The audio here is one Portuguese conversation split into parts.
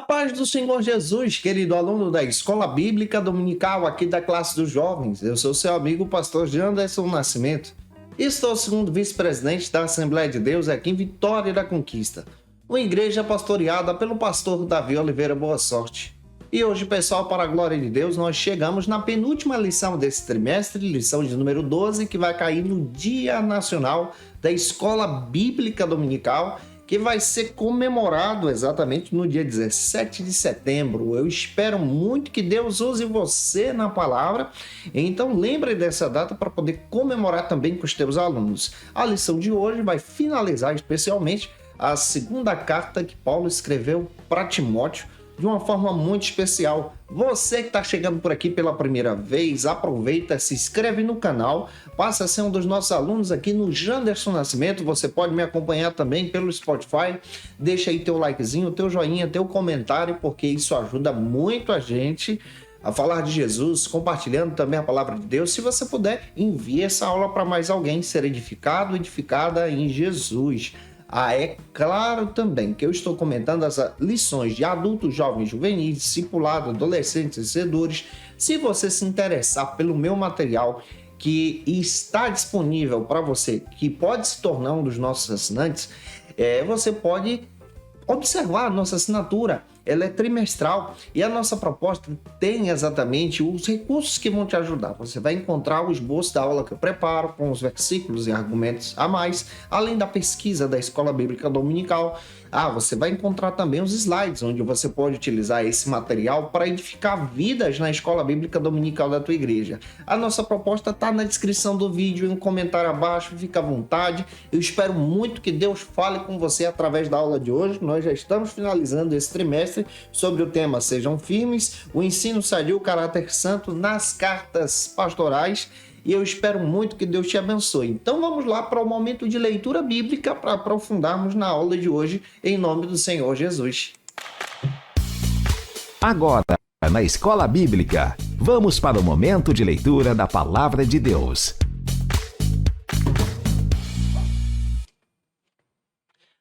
Paz do Senhor Jesus, querido aluno da Escola Bíblica Dominical aqui da classe dos jovens. Eu sou seu amigo, pastor Janderson Nascimento. E estou segundo vice-presidente da Assembleia de Deus aqui em Vitória da Conquista, uma igreja pastoreada pelo pastor Davi Oliveira Boa Sorte. E hoje, pessoal, para a glória de Deus, nós chegamos na penúltima lição desse trimestre, lição de número 12, que vai cair no Dia Nacional da Escola Bíblica Dominical, que vai ser comemorado exatamente no dia 17 de setembro. Eu espero muito que Deus use você na palavra, então lembre dessa data para poder comemorar também com os teus alunos. A lição de hoje vai finalizar especialmente a segunda carta que Paulo escreveu para Timóteo, de uma forma muito especial. Você que está chegando por aqui pela primeira vez, aproveita, se inscreve no canal, passa a ser um dos nossos alunos aqui no Janderson Nascimento. Você pode me acompanhar também pelo Spotify, deixa aí teu likezinho, teu joinha, teu comentário, porque isso ajuda muito a gente a falar de Jesus, compartilhando também a palavra de Deus. Se você puder, envie essa aula para mais alguém ser edificado, edificada em Jesus. É claro também que eu estou comentando as lições de adultos, jovens, juvenis, discipulado, adolescentes e crescedores. Se você se interessar pelo meu material que está disponível para você, que pode se tornar um dos nossos assinantes, você pode observar a nossa assinatura. Ela é trimestral e a nossa proposta tem exatamente os recursos que vão te ajudar. Você vai encontrar o esboço da aula que eu preparo, com os versículos e argumentos a mais, além da pesquisa da Escola Bíblica Dominical. Você vai encontrar também os slides, onde você pode utilizar esse material para edificar vidas na Escola Bíblica Dominical da tua igreja. A nossa proposta está na descrição do vídeo, em um comentário abaixo, fica à vontade. Eu espero muito que Deus fale com você através da aula de hoje. Nós já estamos finalizando esse trimestre sobre o tema Sejam Firmes, o ensino sadio, o caráter santo nas cartas pastorais. E eu espero muito que Deus te abençoe. Então vamos lá para o momento de leitura bíblica para aprofundarmos na aula de hoje, em nome do Senhor Jesus. Agora, na Escola Bíblica, vamos para o momento de leitura da Palavra de Deus.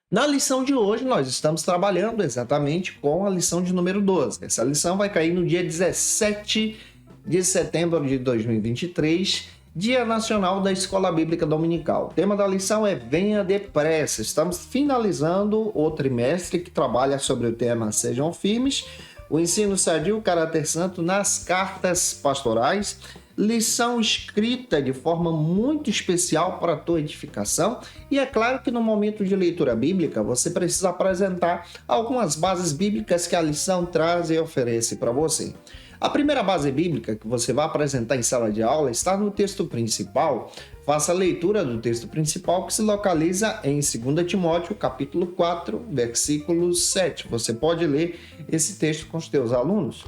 Na lição de hoje, nós estamos trabalhando exatamente com a lição de número 12. Essa lição vai cair no dia 17 de setembro de 2023, Dia Nacional da Escola Bíblica Dominical. O tema da lição é Venha Depressa. Estamos finalizando o trimestre que trabalha sobre o tema Sejam Firmes, o ensino sadio, o caráter santo nas cartas pastorais. Lição escrita de forma muito especial para a tua edificação. E é claro que no momento de leitura bíblica você precisa apresentar algumas bases bíblicas que a lição traz e oferece para você. A primeira base bíblica que você vai apresentar em sala de aula está no texto principal. Faça a leitura do texto principal, que se localiza em 2 Timóteo, capítulo 4, versículo 7. Você pode ler esse texto com os teus alunos.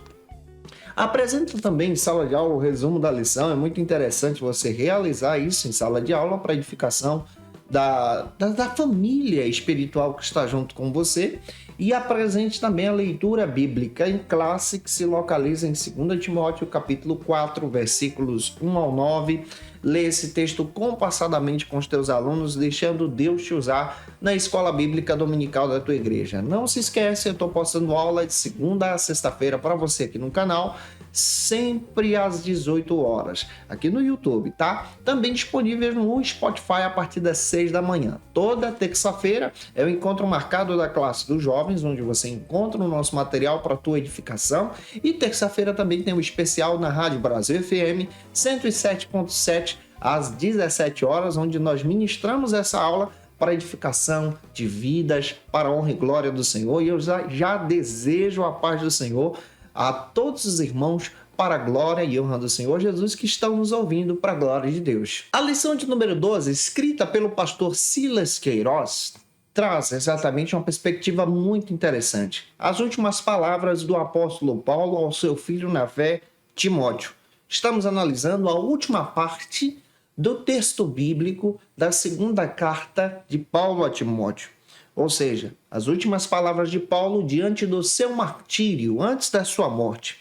Apresenta também em sala de aula o resumo da lição. É muito interessante você realizar isso em sala de aula para edificação da família espiritual que está junto com você. E apresente também a leitura bíblica em classe, que se localiza em 2 Timóteo, capítulo 4, versículos 1 ao 9. Lê esse texto compassadamente com os teus alunos, deixando Deus te usar na Escola Bíblica Dominical da tua igreja. Não se esquece, eu estou postando aula de segunda a sexta-feira para você aqui no canal, sempre às 18 horas, aqui no YouTube, tá? Também disponível no Spotify a partir das 6 da manhã. Toda terça-feira é o encontro marcado da classe dos jovens, onde você encontra o nosso material para a tua edificação. E terça-feira também tem um especial na Rádio Brasil FM 107.7 às 17 horas, onde nós ministramos essa aula para edificação de vidas, para a honra e glória do Senhor. E eu já desejo a paz do Senhor a todos os irmãos, para a glória e honra do Senhor Jesus, que estão nos ouvindo para a glória de Deus. A lição de número 12, escrita pelo pastor Silas Queiroz, traz exatamente uma perspectiva muito interessante. As últimas palavras do apóstolo Paulo ao seu filho na fé, Timóteo. Estamos analisando a última parte do texto bíblico da segunda carta de Paulo a Timóteo. Ou seja, as últimas palavras de Paulo diante do seu martírio, antes da sua morte.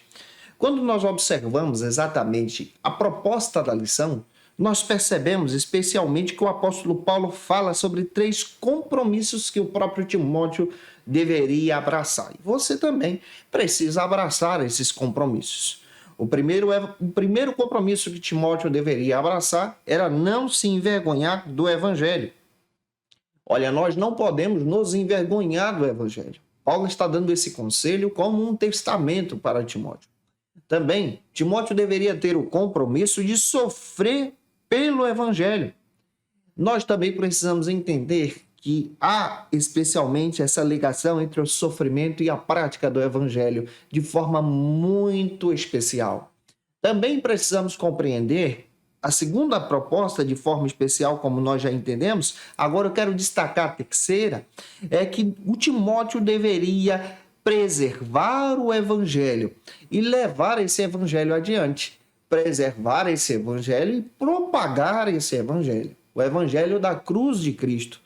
Quando nós observamos exatamente a proposta da lição, nós percebemos especialmente que o apóstolo Paulo fala sobre 3 compromissos que o próprio Timóteo deveria abraçar. E você também precisa abraçar esses compromissos. O primeiro compromisso que Timóteo deveria abraçar era não se envergonhar do Evangelho. Olha, nós não podemos nos envergonhar do Evangelho. Paulo está dando esse conselho como um testamento para Timóteo. Também, Timóteo deveria ter o compromisso de sofrer pelo Evangelho. Nós também precisamos entender que há especialmente essa ligação entre o sofrimento e a prática do Evangelho de forma muito especial. Também precisamos compreender a segunda proposta de forma especial, como nós já entendemos. Agora eu quero destacar a terceira, é que o Timóteo deveria preservar o Evangelho e levar esse Evangelho adiante. Preservar esse Evangelho e propagar esse Evangelho. O Evangelho da cruz de Cristo.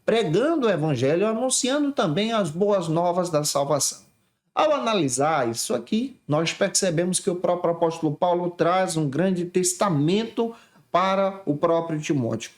Pregando o Evangelho, anunciando também as boas novas da salvação. Ao analisar isso aqui, nós percebemos que o próprio apóstolo Paulo traz um grande testamento para o próprio Timóteo.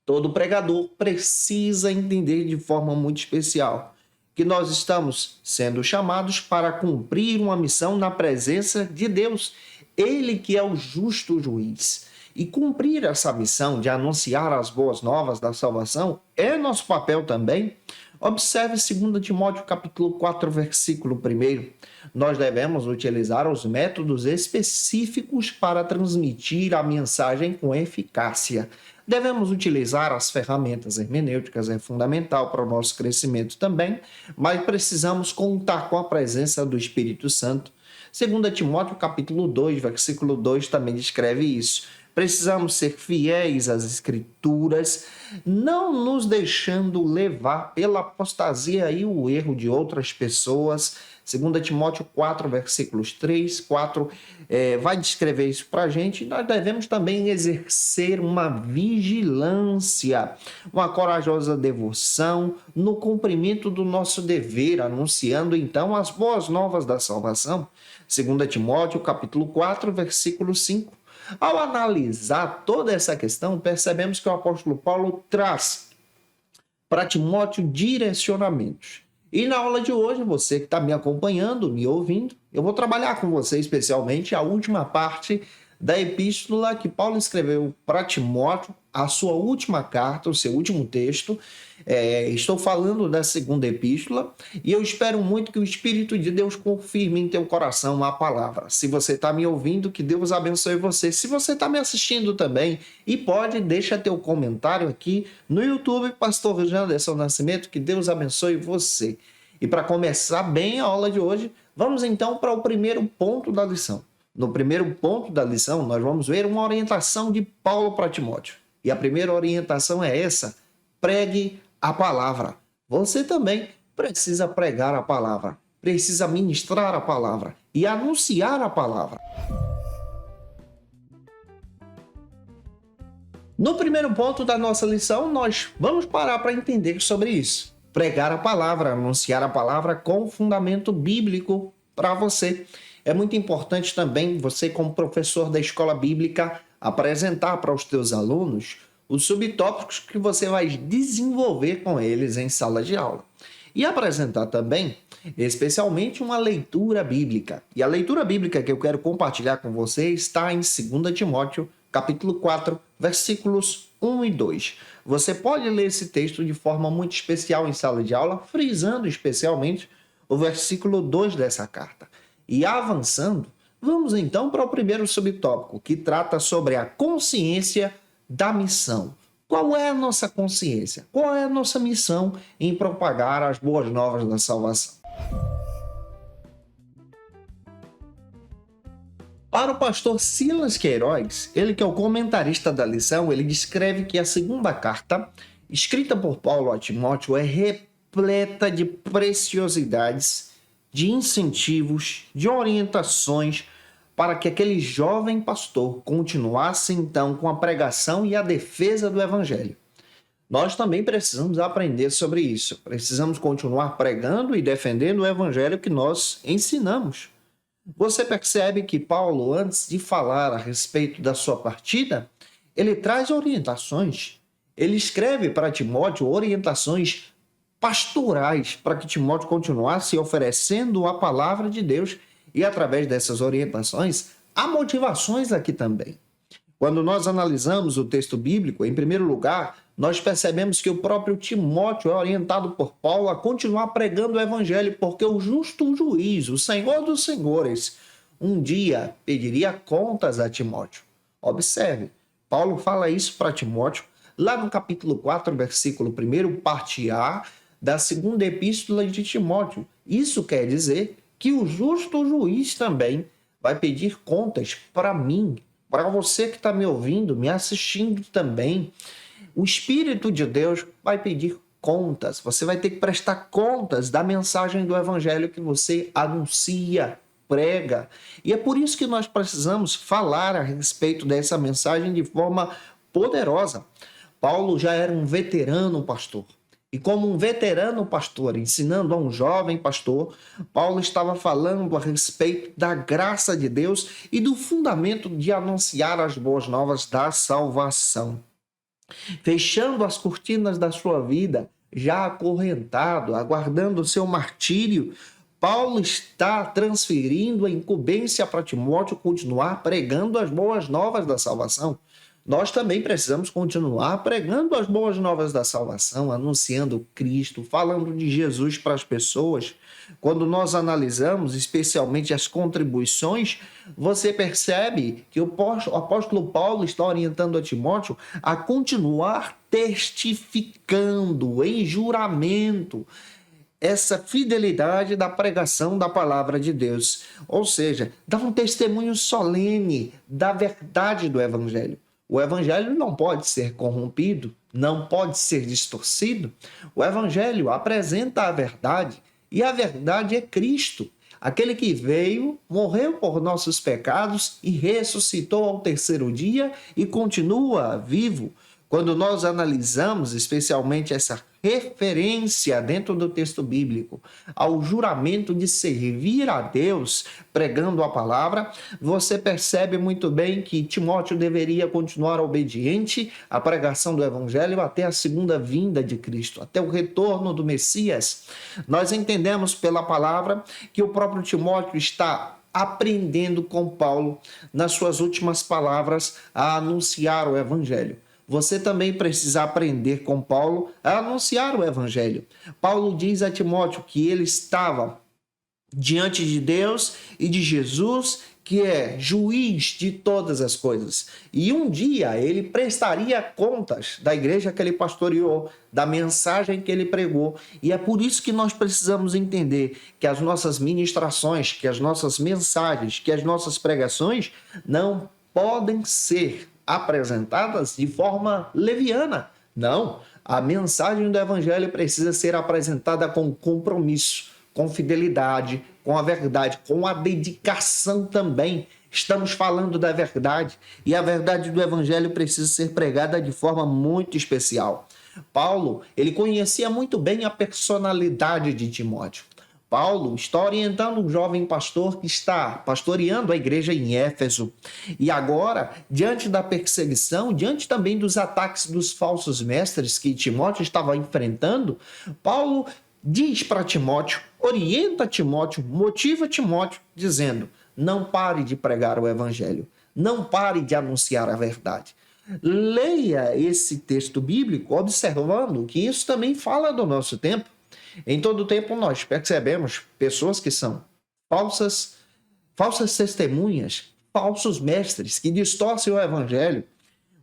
Todo pregador precisa entender de forma muito especial que nós estamos sendo chamados para cumprir uma missão na presença de Deus, Ele que é o justo juiz. E cumprir essa missão de anunciar as boas novas da salvação é nosso papel também. Observe 2 Timóteo capítulo 4, versículo 1. Nós devemos utilizar os métodos específicos para transmitir a mensagem com eficácia. Devemos utilizar as ferramentas hermenêuticas, é fundamental para o nosso crescimento também, mas precisamos contar com a presença do Espírito Santo. 2 Timóteo capítulo 2, versículo 2 também descreve isso. Precisamos ser fiéis às Escrituras, não nos deixando levar pela apostasia e o erro de outras pessoas. 2 Timóteo 4, versículos 3, 4, vai descrever isso para a gente. Nós devemos também exercer uma vigilância, uma corajosa devoção no cumprimento do nosso dever, anunciando então as boas novas da salvação. 2 Timóteo capítulo 4, versículo 5. Ao analisar toda essa questão, percebemos que o apóstolo Paulo traz para Timóteo direcionamentos. E na aula de hoje, você que está me acompanhando, me ouvindo, eu vou trabalhar com você especialmente a última parte da epístola que Paulo escreveu para Timóteo, a sua última carta, o seu último texto. Estou falando da segunda epístola e eu espero muito que o Espírito de Deus confirme em teu coração a palavra. Se você está me ouvindo, que Deus abençoe você. Se você está me assistindo também, e deixa teu comentário aqui no YouTube, Pastor Janderson Nascimento, que Deus abençoe você. E para começar bem a aula de hoje, vamos então para o primeiro ponto da lição. No primeiro ponto da lição, nós vamos ver uma orientação de Paulo para Timóteo. E a primeira orientação é essa: pregue a palavra. Você também precisa pregar a palavra, precisa ministrar a palavra e anunciar a palavra. No primeiro ponto da nossa lição, nós vamos parar para entender sobre isso. Pregar a palavra, anunciar a palavra com fundamento bíblico para você. É muito importante também você, como professor da escola bíblica, apresentar para os teus alunos os subtópicos que você vai desenvolver com eles em sala de aula. E apresentar também, especialmente, uma leitura bíblica. E a leitura bíblica que eu quero compartilhar com você está em 2 Timóteo, capítulo 4, versículos 1 e 2. Você pode ler esse texto de forma muito especial em sala de aula, frisando especialmente o versículo 2 dessa carta. E avançando, vamos então para o primeiro subtópico, que trata sobre a consciência da missão. Qual é a nossa consciência? Qual é a nossa missão em propagar as boas novas da salvação? Para o pastor Silas Queiroz, ele que é o comentarista da lição, ele descreve que a segunda carta, escrita por Paulo a Timóteo, é repleta de preciosidades, de incentivos, de orientações, para que aquele jovem pastor continuasse então com a pregação e a defesa do Evangelho. Nós também precisamos aprender sobre isso. Precisamos continuar pregando e defendendo o Evangelho que nós ensinamos. Você percebe que Paulo, antes de falar a respeito da sua partida, ele traz orientações. Ele escreve para Timóteo orientações pastorais para que Timóteo continuasse oferecendo a palavra de Deus, e através dessas orientações, há motivações aqui também. Quando nós analisamos o texto bíblico, em primeiro lugar, nós percebemos que o próprio Timóteo é orientado por Paulo a continuar pregando o evangelho, porque o justo juiz, o Senhor dos senhores, um dia pediria contas a Timóteo. Observe, Paulo fala isso para Timóteo lá no capítulo 4, versículo 1, parte A, da segunda epístola de Timóteo. Isso quer dizer que o justo juiz também vai pedir contas para mim, para você que está me ouvindo, me assistindo também. O Espírito de Deus vai pedir contas. Você vai ter que prestar contas da mensagem do evangelho que você anuncia, prega. E é por isso que nós precisamos falar a respeito dessa mensagem de forma poderosa. Paulo já era um veterano pastor. E como um veterano pastor, ensinando a um jovem pastor, Paulo estava falando a respeito da graça de Deus e do fundamento de anunciar as boas novas da salvação. Fechando as cortinas da sua vida, já acorrentado, aguardando o seu martírio, Paulo está transferindo a incumbência para Timóteo continuar pregando as boas novas da salvação. Nós também precisamos continuar pregando as boas novas da salvação, anunciando Cristo, falando de Jesus para as pessoas. Quando nós analisamos especialmente as contribuições, você percebe que o apóstolo Paulo está orientando a Timóteo a continuar testificando em juramento essa fidelidade da pregação da palavra de Deus. Ou seja, dá um testemunho solene da verdade do evangelho. O evangelho não pode ser corrompido, não pode ser distorcido. O evangelho apresenta a verdade, e a verdade é Cristo, aquele que veio, morreu por nossos pecados e ressuscitou ao terceiro dia e continua vivo. Quando nós analisamos especialmente essa referência dentro do texto bíblico ao juramento de servir a Deus pregando a palavra, você percebe muito bem que Timóteo deveria continuar obediente à pregação do evangelho até a segunda vinda de Cristo, até o retorno do Messias. Nós entendemos pela palavra que o próprio Timóteo está aprendendo com Paulo nas suas últimas palavras a anunciar o evangelho. Você também precisa aprender com Paulo a anunciar o evangelho. Paulo diz a Timóteo que ele estava diante de Deus e de Jesus, que é juiz de todas as coisas. E um dia ele prestaria contas da igreja que ele pastoreou, da mensagem que ele pregou. E é por isso que nós precisamos entender que as nossas ministrações, que as nossas mensagens, que as nossas pregações não podem ser apresentadas de forma leviana. Não, a mensagem do evangelho precisa ser apresentada com compromisso, com fidelidade, com a verdade, com a dedicação também. Estamos falando da verdade e a verdade do evangelho precisa ser pregada de forma muito especial. Paulo, ele conhecia muito bem a personalidade de Timóteo. Paulo está orientando um jovem pastor que está pastoreando a igreja em Éfeso. E agora, diante da perseguição, diante também dos ataques dos falsos mestres que Timóteo estava enfrentando, Paulo diz para Timóteo, orienta Timóteo, motiva Timóteo, dizendo: não pare de pregar o evangelho, não pare de anunciar a verdade. Leia esse texto bíblico observando que isso também fala do nosso tempo. Em todo tempo nós percebemos pessoas que são falsas testemunhas, falsos mestres que distorcem o evangelho.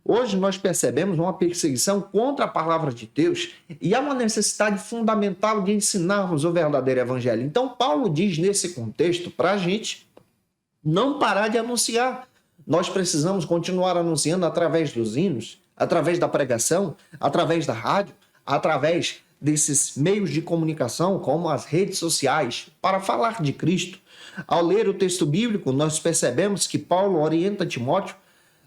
Hoje nós percebemos uma perseguição contra a palavra de Deus e há uma necessidade fundamental de ensinarmos o verdadeiro evangelho. Então Paulo diz nesse contexto para a gente não parar de anunciar. Nós precisamos continuar anunciando através dos hinos, através da pregação, através da rádio, através desses meios de comunicação, como as redes sociais, para falar de Cristo. Ao ler o texto bíblico, nós percebemos que Paulo orienta Timóteo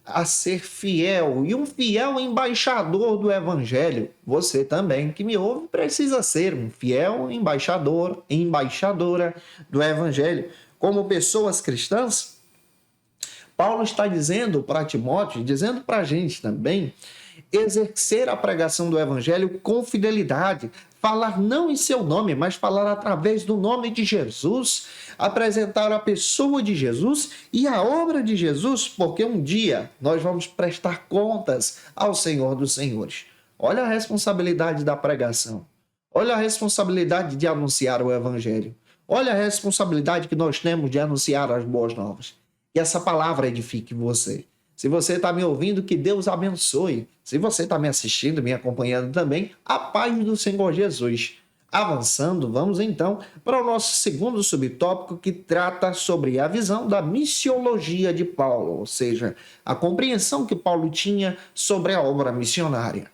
a ser fiel e um fiel embaixador do evangelho. Você também que me ouve precisa ser um fiel embaixador, embaixadora do evangelho. Como pessoas cristãs, Paulo está dizendo para Timóteo, dizendo para a gente também, exercer a pregação do evangelho com fidelidade, falar não em seu nome, mas falar através do nome de Jesus, apresentar a pessoa de Jesus e a obra de Jesus, porque um dia nós vamos prestar contas ao Senhor dos Senhores. Olha a responsabilidade da pregação. Olha a responsabilidade de anunciar o Evangelho. Olha a responsabilidade que nós temos de anunciar as boas novas. Que essa palavra edifique você. Se você está me ouvindo, que Deus abençoe. Se você está me assistindo, me acompanhando também, a paz do Senhor Jesus. Avançando, vamos então para o nosso segundo subtópico, que trata sobre a visão da missiologia de Paulo, ou seja, a compreensão que Paulo tinha sobre a obra missionária.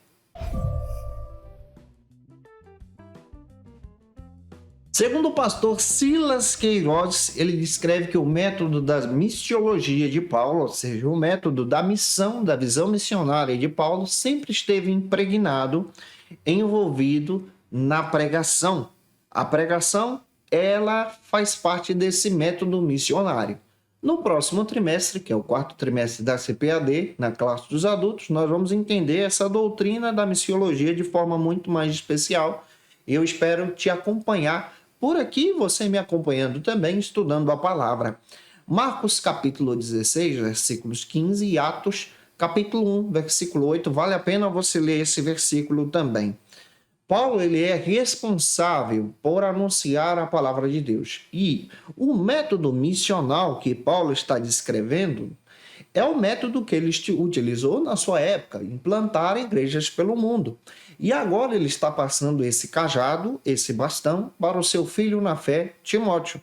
Segundo o pastor Silas Queiroz, ele descreve que o método da missiologia de Paulo, ou seja, o método da missão, da visão missionária de Paulo, sempre esteve impregnado, envolvido na pregação. A pregação, ela faz parte desse método missionário. No próximo trimestre, que é o quarto trimestre da CPAD, na classe dos adultos, nós vamos entender essa doutrina da missiologia de forma muito mais especial. Eu espero te acompanhar por aqui, você me acompanhando também, estudando a palavra. Marcos capítulo 16, versículos 15 e Atos capítulo 1, versículo 8. Vale a pena você ler esse versículo também. Paulo, ele é responsável por anunciar a palavra de Deus. E o método missional que Paulo está descrevendo é o método que ele utilizou na sua época, implantar igrejas pelo mundo. E agora ele está passando esse cajado, esse bastão, para o seu filho na fé, Timóteo.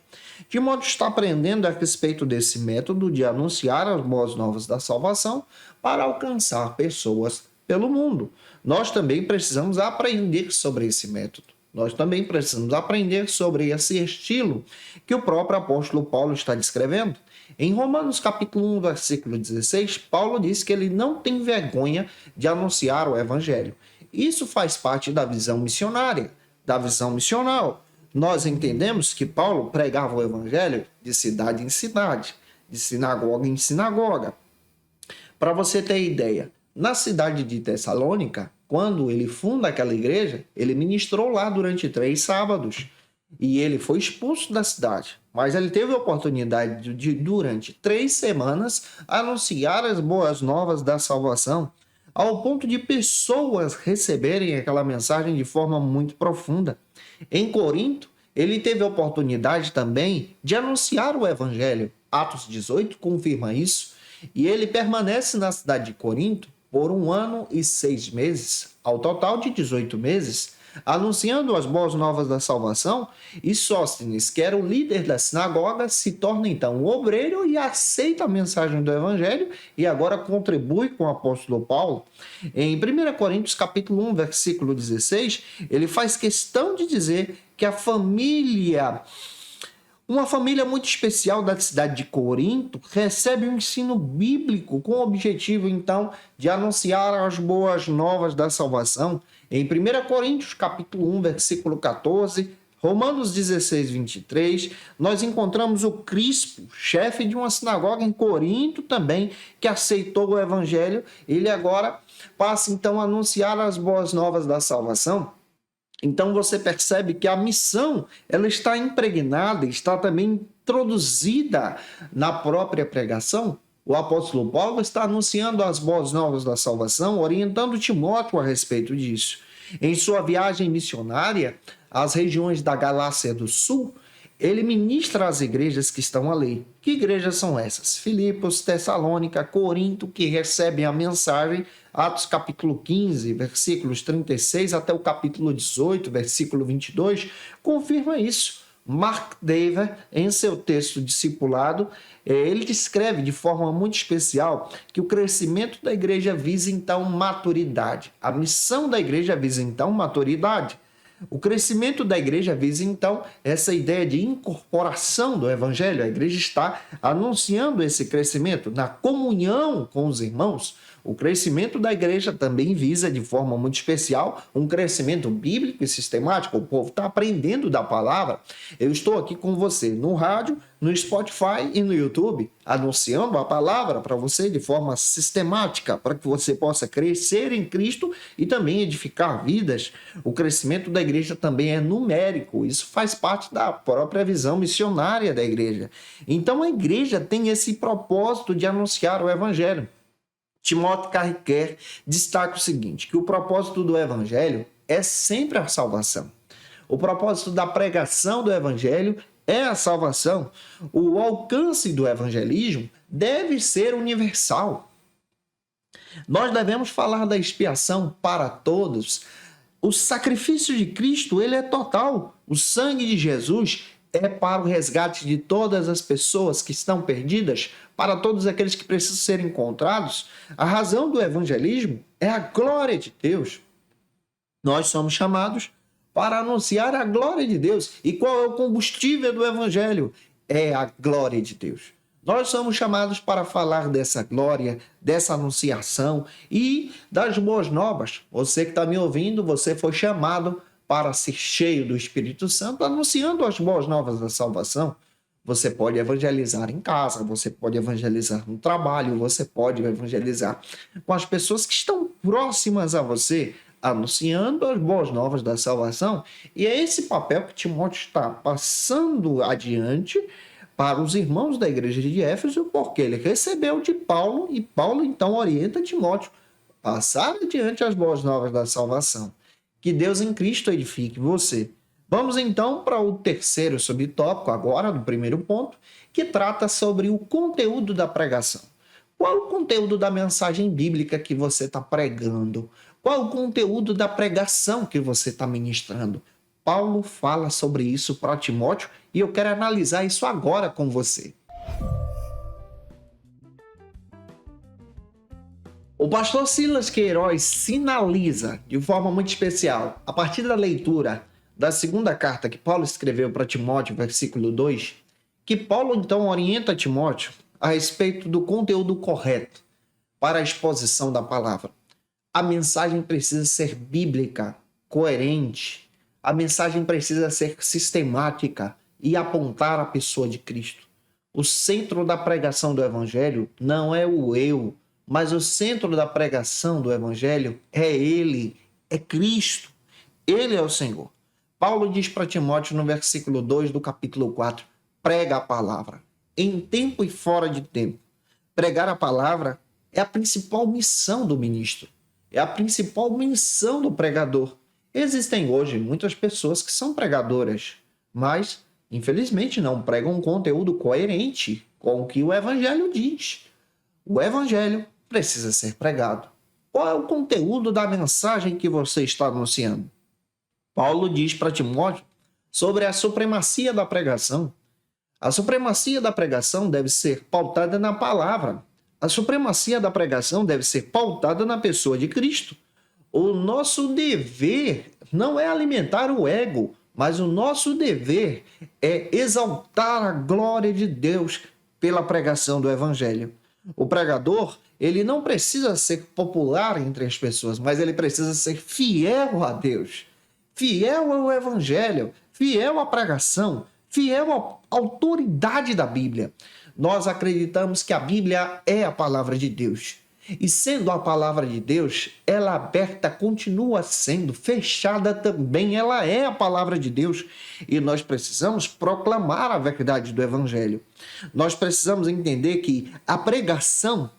Timóteo está aprendendo a respeito desse método de anunciar as boas novas da salvação para alcançar pessoas pelo mundo. Nós também precisamos aprender sobre esse método. Nós também precisamos aprender sobre esse estilo que o próprio apóstolo Paulo está descrevendo. Em Romanos capítulo 1, versículo 16, Paulo diz que ele não tem vergonha de anunciar o evangelho. Isso faz parte da visão missionária, da visão missional. Nós entendemos que Paulo pregava o evangelho de cidade em cidade, de sinagoga em sinagoga. Para você ter ideia, na cidade de Tessalônica, quando ele funda aquela igreja, ele ministrou lá durante 3 sábados. E ele foi expulso da cidade. Mas ele teve a oportunidade de, durante 3 semanas, anunciar as boas novas da salvação, ao ponto de pessoas receberem aquela mensagem de forma muito profunda. Em Corinto, ele teve a oportunidade também de anunciar o evangelho. Atos 18 confirma isso. E ele permanece na cidade de Corinto por 1 ano e 6 meses, ao total de 18 meses, anunciando as boas novas da salvação, e Sóstenes, que era o líder da sinagoga, se torna então um obreiro e aceita a mensagem do evangelho e agora contribui com o apóstolo Paulo. Em 1 Coríntios capítulo 1, versículo 16, ele faz questão de dizer que uma família muito especial da cidade de Corinto recebe um ensino bíblico com o objetivo, então, de anunciar as boas novas da salvação. Em 1 Coríntios, capítulo 1, versículo 14, Romanos 16, 23, nós encontramos o Crispo, chefe de uma sinagoga em Corinto também, que aceitou o evangelho. Ele agora passa, então, a anunciar as boas novas da salvação. Então você percebe que a missão, ela está impregnada, está também introduzida na própria pregação. O apóstolo Paulo está anunciando as boas novas da salvação, orientando Timóteo a respeito disso. Em sua viagem missionária às regiões da Galácia do Sul, ele ministra às igrejas que estão ali. Que igrejas são essas? Filipos, Tessalônica, Corinto, que recebem a mensagem. Atos capítulo 15, versículos 36 até o capítulo 18, versículo 22, confirma isso. Mark Dever, em seu texto discipulado, ele descreve de forma muito especial que o crescimento da igreja visa então maturidade. A missão da igreja visa então maturidade. O crescimento da igreja visa, então, essa ideia de incorporação do evangelho. A igreja está anunciando esse crescimento na comunhão com os irmãos. O crescimento da igreja também visa, de forma muito especial, um crescimento bíblico e sistemático. O povo está aprendendo da palavra. Eu estou aqui com você no rádio, no Spotify e no YouTube, anunciando a palavra para você de forma sistemática, para que você possa crescer em Cristo e também edificar vidas. O crescimento da igreja também é numérico, isso faz parte da própria visão missionária da igreja. Então a igreja tem esse propósito de anunciar o evangelho. Timóteo Carriquer destaca o seguinte, que o propósito do evangelho é sempre a salvação. O propósito da pregação do evangelho é a salvação. O alcance do evangelismo deve ser universal. Nós devemos falar da expiação para todos. O sacrifício de Cristo, ele é total. O sangue de Jesus é para o resgate de todas as pessoas que estão perdidas, para todos aqueles que precisam ser encontrados. A razão do evangelismo é a glória de Deus. Nós somos chamados para anunciar a glória de Deus. E qual é o combustível do evangelho? É a glória de Deus. Nós somos chamados para falar dessa glória, dessa anunciação e das boas novas. Você que está me ouvindo, você foi chamado para ser cheio do Espírito Santo, anunciando as boas novas da salvação. Você pode evangelizar em casa, você pode evangelizar no trabalho, você pode evangelizar com as pessoas que estão próximas a você, anunciando as boas novas da salvação. E é esse papel que Timóteo está passando adiante para os irmãos da igreja de Éfeso, porque ele recebeu de Paulo, e Paulo então orienta Timóteo a passar adiante as boas novas da salvação. Que Deus em Cristo edifique você. Vamos então para o terceiro subtópico agora, do primeiro ponto, que trata sobre o conteúdo da pregação. Qual é o conteúdo da mensagem bíblica que você está pregando? Qual é o conteúdo da pregação que você está ministrando? Paulo fala sobre isso para Timóteo e eu quero analisar isso agora com você. O pastor Silas Queiroz sinaliza de forma muito especial, a partir da leitura da segunda carta que Paulo escreveu para Timóteo, versículo 2, que Paulo então orienta Timóteo a respeito do conteúdo correto para a exposição da palavra. A mensagem precisa ser bíblica, coerente. A mensagem precisa ser sistemática e apontar a pessoa de Cristo. O centro da pregação do evangelho não é o eu, mas o centro da pregação do evangelho é ele, é Cristo. Ele é o Senhor. Paulo diz para Timóteo no versículo 2 do capítulo 4, prega a palavra, em tempo e fora de tempo. Pregar a palavra é a principal missão do ministro, é a principal missão do pregador. Existem hoje muitas pessoas que são pregadoras, mas infelizmente não pregam um conteúdo coerente com o que o evangelho diz. O evangelho precisa ser pregado. Qual é o conteúdo da mensagem que você está anunciando? Paulo diz para Timóteo sobre a supremacia da pregação. A supremacia da pregação deve ser pautada na palavra. A supremacia da pregação deve ser pautada na pessoa de Cristo. O nosso dever não é alimentar o ego, mas o nosso dever é exaltar a glória de Deus pela pregação do evangelho. O pregador, ele não precisa ser popular entre as pessoas, mas ele precisa ser fiel a Deus, fiel ao evangelho, fiel à pregação, fiel à autoridade da Bíblia. Nós acreditamos que a Bíblia é a palavra de Deus. E sendo a palavra de Deus, ela aberta continua sendo, fechada também, ela é a palavra de Deus. E nós precisamos proclamar a verdade do evangelho. Nós precisamos entender que a pregação,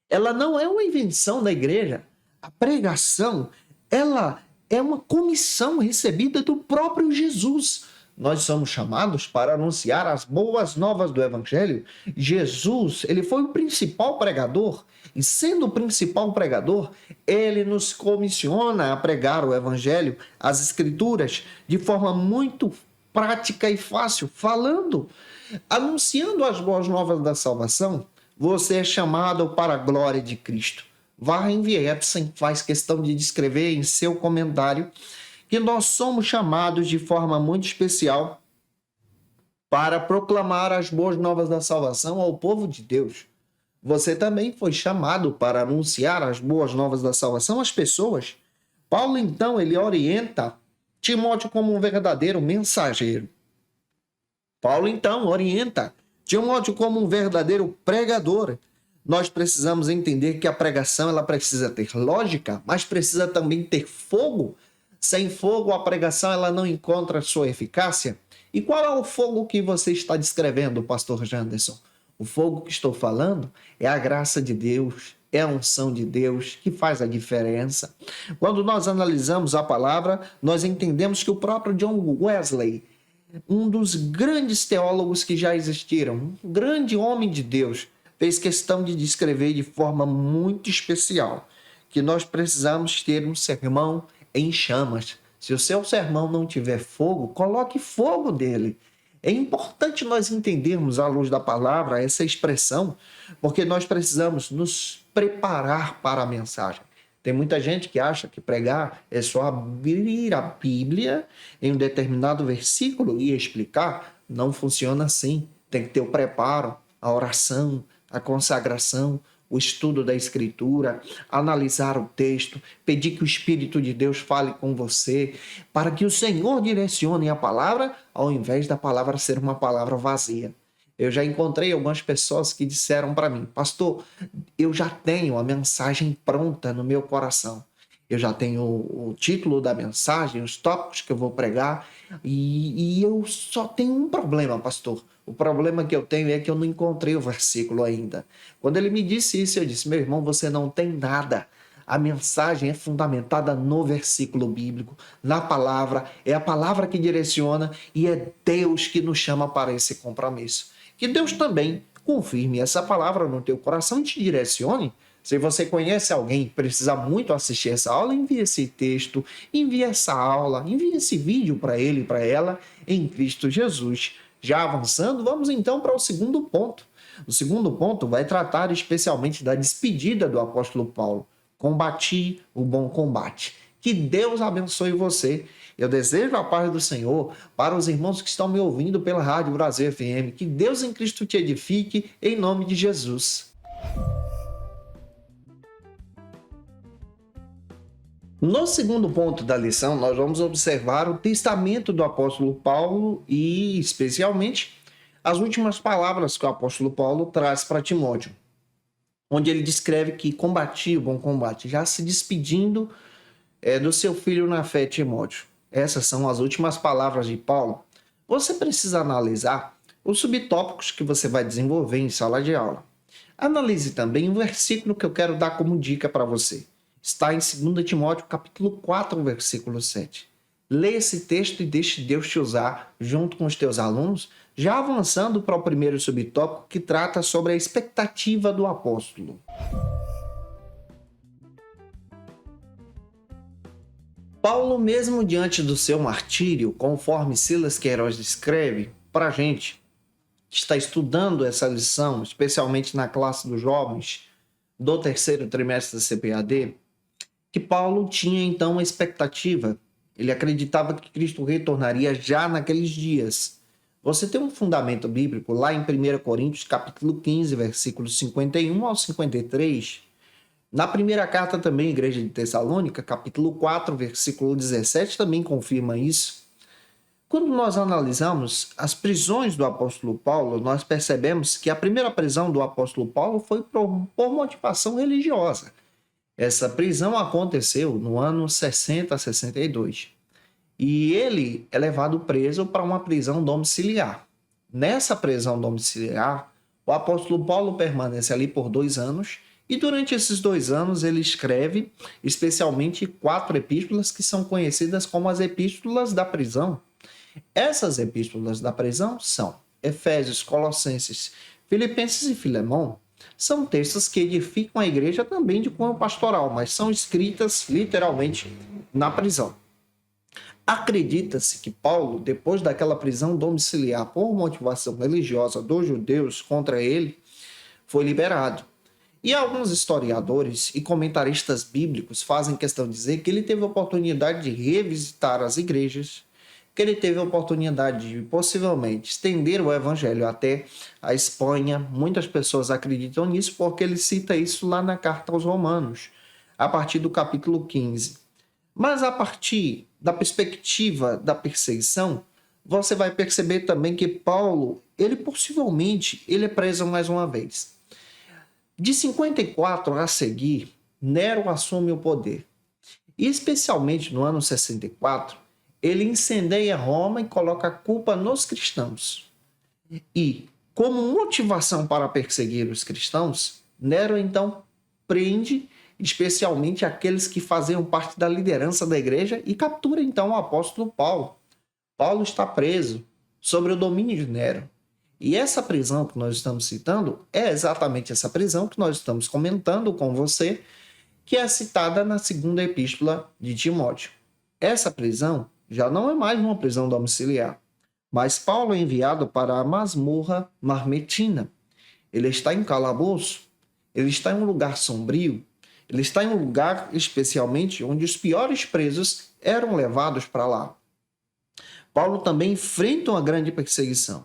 ela não é uma invenção da igreja. A pregação, ela é uma comissão recebida do próprio Jesus. Nós somos chamados para anunciar as boas novas do evangelho. Jesus, ele foi o principal pregador, e sendo o principal pregador, ele nos comissiona a pregar o evangelho, as escrituras, de forma muito prática e fácil, falando, anunciando as boas novas da salvação. Você é chamado para a glória de Cristo. Warren Wiersbe faz questão de descrever em seu comentário que nós somos chamados de forma muito especial para proclamar as boas novas da salvação ao povo de Deus. Você também foi chamado para anunciar as boas novas da salvação às pessoas. Paulo, então, ele orienta Timóteo como um verdadeiro mensageiro. Paulo, então, orienta Timóteo como um verdadeiro pregador. Nós precisamos entender que a pregação ela precisa ter lógica, mas precisa também ter fogo. Sem fogo, a pregação ela não encontra sua eficácia. E qual é o fogo que você está descrevendo, pastor Janderson? O fogo que estou falando é a graça de Deus, é a unção de Deus que faz a diferença. Quando nós analisamos a palavra, nós entendemos que o próprio John Wesley, um dos grandes teólogos que já existiram, um grande homem de Deus, fez questão de descrever de forma muito especial que nós precisamos ter um sermão em chamas. Se o seu sermão não tiver fogo, coloque fogo nele. É importante nós entendermos, à luz da palavra, essa expressão, porque nós precisamos nos preparar para a mensagem. Tem muita gente que acha que pregar é só abrir a Bíblia em um determinado versículo e explicar. Não funciona assim. Tem que ter o preparo, a oração, a consagração, o estudo da Escritura, analisar o texto, pedir que o Espírito de Deus fale com você, para que o Senhor direcione a palavra, ao invés da palavra ser uma palavra vazia. Eu já encontrei algumas pessoas que disseram para mim: pastor, eu já tenho a mensagem pronta no meu coração. Eu já tenho o título da mensagem, os tópicos que eu vou pregar, e eu só tenho um problema, pastor. O problema que eu tenho é que eu não encontrei o versículo ainda. Quando ele me disse isso, eu disse: meu irmão, você não tem nada. A mensagem é fundamentada no versículo bíblico, na palavra. É a palavra que direciona e é Deus que nos chama para esse compromisso. Que Deus também confirme essa palavra no teu coração e te direcione. Se você conhece alguém que precisa muito assistir essa aula, envie esse texto, envie essa aula, envie esse vídeo para ele e para ela em Cristo Jesus. Já avançando, vamos então para o segundo ponto. O segundo ponto vai tratar especialmente da despedida do apóstolo Paulo. Combati o bom combate. Que Deus abençoe você. Eu desejo a paz do Senhor para os irmãos que estão me ouvindo pela Rádio Brasil FM. Que Deus em Cristo te edifique, em nome de Jesus. No segundo ponto da lição, nós vamos observar o testamento do apóstolo Paulo e, especialmente, as últimas palavras que o apóstolo Paulo traz para Timóteo, onde ele descreve que combatia o bom combate, já se despedindo do seu filho na fé, Timóteo. Essas são as últimas palavras de Paulo. Você precisa analisar os subtópicos que você vai desenvolver em sala de aula. Analise também o versículo que eu quero dar como dica para você. Está em 2 Timóteo, capítulo 4, versículo 7. Leia esse texto e deixe Deus te usar junto com os teus alunos, já avançando para o primeiro subtópico que trata sobre a expectativa do apóstolo. Paulo, mesmo diante do seu martírio, conforme Silas Queiroz descreve para a gente, que está estudando essa lição, especialmente na classe dos jovens do terceiro trimestre da CPAD, que Paulo tinha então uma expectativa. Ele acreditava que Cristo retornaria já naqueles dias. Você tem um fundamento bíblico lá em 1 Coríntios, capítulo 15, versículos 51 ao 53. Na primeira carta também, Igreja de Tessalônica, capítulo 4, versículo 17, também confirma isso. Quando nós analisamos as prisões do apóstolo Paulo, nós percebemos que a primeira prisão do apóstolo Paulo foi por motivação religiosa. Essa prisão aconteceu no ano 60 a 62. E ele é levado preso para uma prisão domiciliar. Nessa prisão domiciliar, o apóstolo Paulo permanece ali por 2 anos. E durante esses 2 anos ele escreve especialmente 4 epístolas que são conhecidas como as epístolas da prisão. Essas epístolas da prisão são Efésios, Colossenses, Filipenses e Filemão. São textos que edificam a igreja também de cunho pastoral, mas são escritas literalmente na prisão. Acredita-se que Paulo, depois daquela prisão domiciliar por motivação religiosa dos judeus contra ele, foi liberado. E alguns historiadores e comentaristas bíblicos fazem questão de dizer que ele teve a oportunidade de revisitar as igrejas, que ele teve a oportunidade de possivelmente estender o evangelho até a Espanha. Muitas pessoas acreditam nisso porque ele cita isso lá na carta aos Romanos, a partir do capítulo 15. Mas a partir da perspectiva da perseguição, você vai perceber também que Paulo, possivelmente, ele é preso mais uma vez. De 54 a seguir, Nero assume o poder. E especialmente no ano 64, ele incendeia Roma e coloca a culpa nos cristãos. E, como motivação para perseguir os cristãos, Nero então prende especialmente aqueles que faziam parte da liderança da igreja e captura então o apóstolo Paulo. Paulo está preso sob o domínio de Nero. E essa prisão que nós estamos citando é exatamente essa prisão que nós estamos comentando com você, que é citada na segunda epístola de Timóteo. Essa prisão já não é mais uma prisão domiciliar, mas Paulo é enviado para a masmorra marmetina. Ele está em calabouço, ele está em um lugar sombrio, ele está em um lugar especialmente onde os piores presos eram levados para lá. Paulo também enfrenta uma grande perseguição.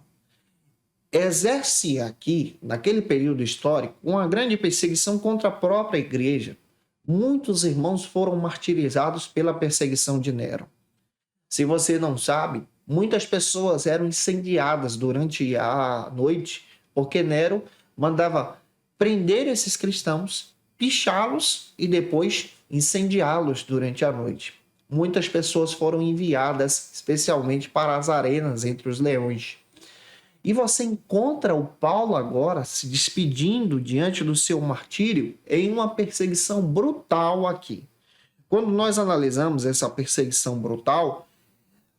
Exerce aqui, naquele período histórico, uma grande perseguição contra a própria igreja. Muitos irmãos foram martirizados pela perseguição de Nero. Se você não sabe, muitas pessoas eram incendiadas durante a noite, porque Nero mandava prender esses cristãos, pichá-los e depois incendiá-los durante a noite. Muitas pessoas foram enviadas especialmente para as arenas entre os leões. E você encontra o Paulo agora se despedindo diante do seu martírio em uma perseguição brutal aqui. Quando nós analisamos essa perseguição brutal,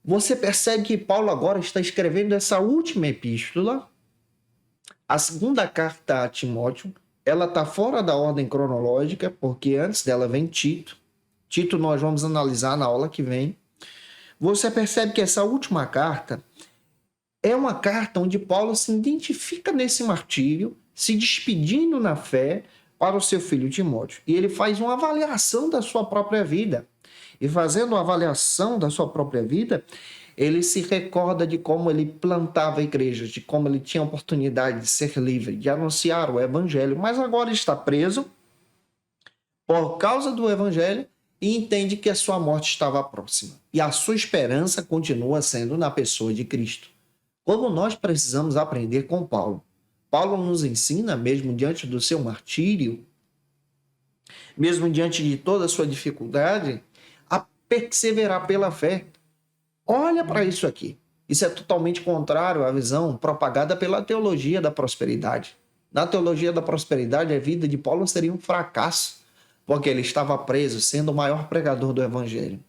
você percebe que Paulo agora está escrevendo essa última epístola, a segunda carta a Timóteo. Ela está fora da ordem cronológica, porque antes dela vem Tito. Tito nós vamos analisar na aula que vem. Você percebe que essa última carta é uma carta onde Paulo se identifica nesse martírio, se despedindo na fé para o seu filho Timóteo. E ele faz uma avaliação da sua própria vida. E fazendo uma avaliação da sua própria vida, ele se recorda de como ele plantava igrejas, de como ele tinha a oportunidade de ser livre, de anunciar o evangelho, mas agora está preso por causa do evangelho e entende que a sua morte estava próxima. E a sua esperança continua sendo na pessoa de Cristo. Como nós precisamos aprender com Paulo. Paulo nos ensina, mesmo diante do seu martírio, mesmo diante de toda a sua dificuldade, a perseverar pela fé. Olha para isso aqui. Isso é totalmente contrário à visão propagada pela teologia da prosperidade. Na teologia da prosperidade, a vida de Paulo seria um fracasso, porque ele estava preso, sendo o maior pregador do evangelho.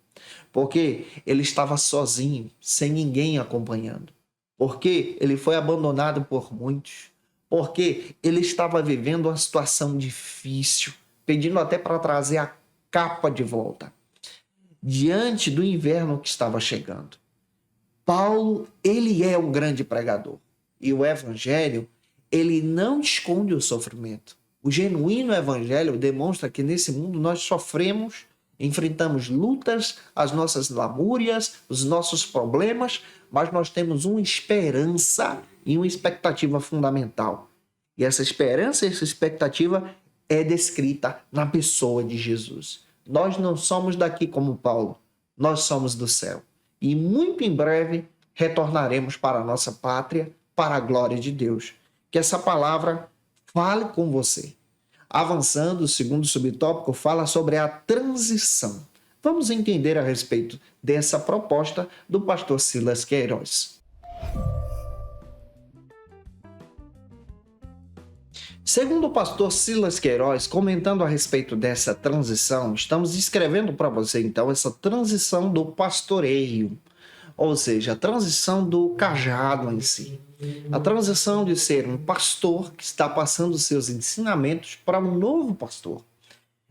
Porque ele estava sozinho, sem ninguém acompanhando. Porque ele foi abandonado por muitos. Porque ele estava vivendo uma situação difícil, pedindo até para trazer a capa de volta. Diante do inverno que estava chegando. Paulo, ele é um grande pregador. E o evangelho, ele não esconde o sofrimento. O genuíno evangelho demonstra que nesse mundo nós sofremos, enfrentamos lutas, as nossas lamúrias, os nossos problemas, mas nós temos uma esperança e uma expectativa fundamental. E essa esperança e essa expectativa é descrita na pessoa de Jesus. Nós não somos daqui como Paulo, nós somos do céu. E muito em breve retornaremos para a nossa pátria, para a glória de Deus. Que essa palavra fale com você. Avançando, o segundo subtópico fala sobre a transição. Vamos entender a respeito dessa proposta do pastor Silas Queiroz. Segundo o pastor Silas Queiroz, comentando a respeito dessa transição, estamos descrevendo para você, então, essa transição do pastoreio, ou seja, a transição do cajado em si. A transição de ser um pastor que está passando seus ensinamentos para um novo pastor.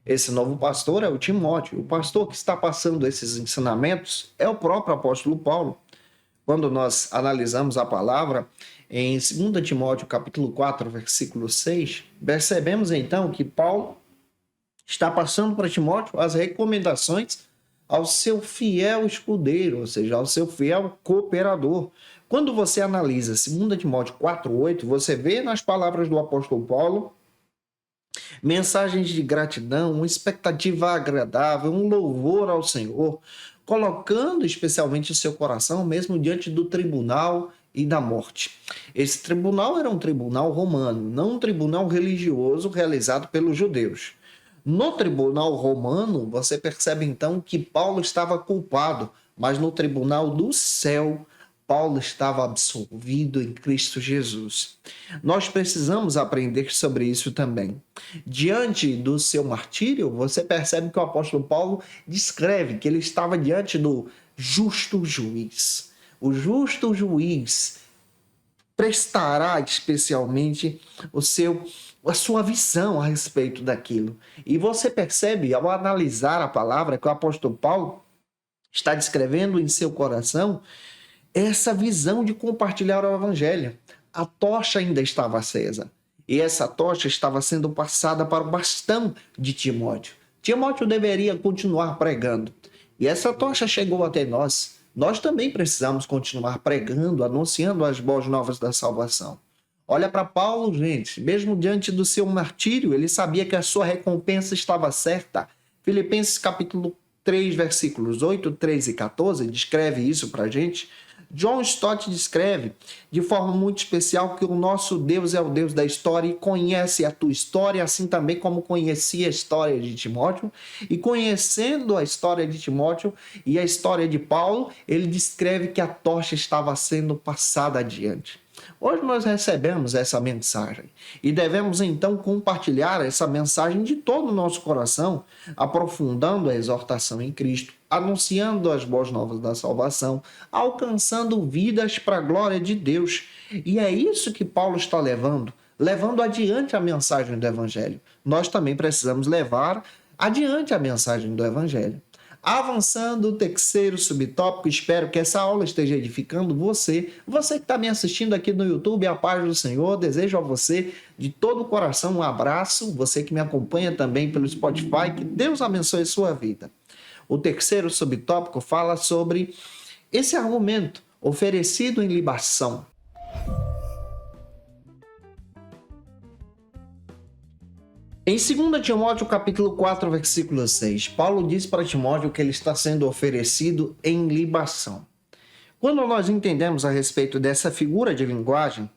Esse novo pastor é o Timóteo. O pastor que está passando esses ensinamentos é o próprio apóstolo Paulo. Quando nós analisamos a palavra em 2 Timóteo capítulo 4, versículo 6, percebemos então que Paulo está passando para Timóteo as recomendações ao seu fiel escudeiro, ou seja, ao seu fiel cooperador. Quando você analisa 2 Timóteo 4, 8, você vê nas palavras do apóstolo Paulo mensagens de gratidão, uma expectativa agradável, um louvor ao Senhor, colocando especialmente o seu coração mesmo diante do tribunal e da morte. Esse tribunal era um tribunal romano, não um tribunal religioso realizado pelos judeus. No tribunal romano, você percebe então que Paulo estava culpado, mas no tribunal do céu, Paulo estava absolvido em Cristo Jesus. Nós precisamos aprender sobre isso também. Diante do seu martírio, você percebe que o apóstolo Paulo descreve que ele estava diante do justo juiz. O justo juiz prestará especialmente a sua visão a respeito daquilo. E você percebe, ao analisar a palavra, que o apóstolo Paulo está descrevendo em seu coração essa visão de compartilhar o evangelho. A tocha ainda estava acesa. E essa tocha estava sendo passada para o bastão de Timóteo. Timóteo deveria continuar pregando. E essa tocha chegou até nós. Nós também precisamos continuar pregando, anunciando as boas novas da salvação. Olha para Paulo, gente. Mesmo diante do seu martírio, ele sabia que a sua recompensa estava certa. Filipenses capítulo 3, versículos 8, 13 e 14, descreve isso para a gente. John Stott descreve de forma muito especial que o nosso Deus é o Deus da história e conhece a tua história, assim também como conhecia a história de Timóteo. E conhecendo a história de Timóteo e a história de Paulo, ele descreve que a tocha estava sendo passada adiante. Hoje nós recebemos essa mensagem e devemos então compartilhar essa mensagem de todo o nosso coração, aprofundando a exortação em Cristo, anunciando as boas novas da salvação, alcançando vidas para a glória de Deus. E é isso que Paulo está levando adiante a mensagem do Evangelho. Nós também precisamos levar adiante a mensagem do Evangelho. Avançando o terceiro subtópico, espero que essa aula esteja edificando você. Você que está me assistindo aqui no YouTube, a paz do Senhor, desejo a você de todo o coração um abraço. Você que me acompanha também pelo Spotify, que Deus abençoe sua vida. O terceiro subtópico fala sobre esse argumento oferecido em libação. Em 2 Timóteo capítulo 4, versículo 6, Paulo diz para Timóteo que ele está sendo oferecido em libação. Quando nós entendemos a respeito dessa figura de linguagem,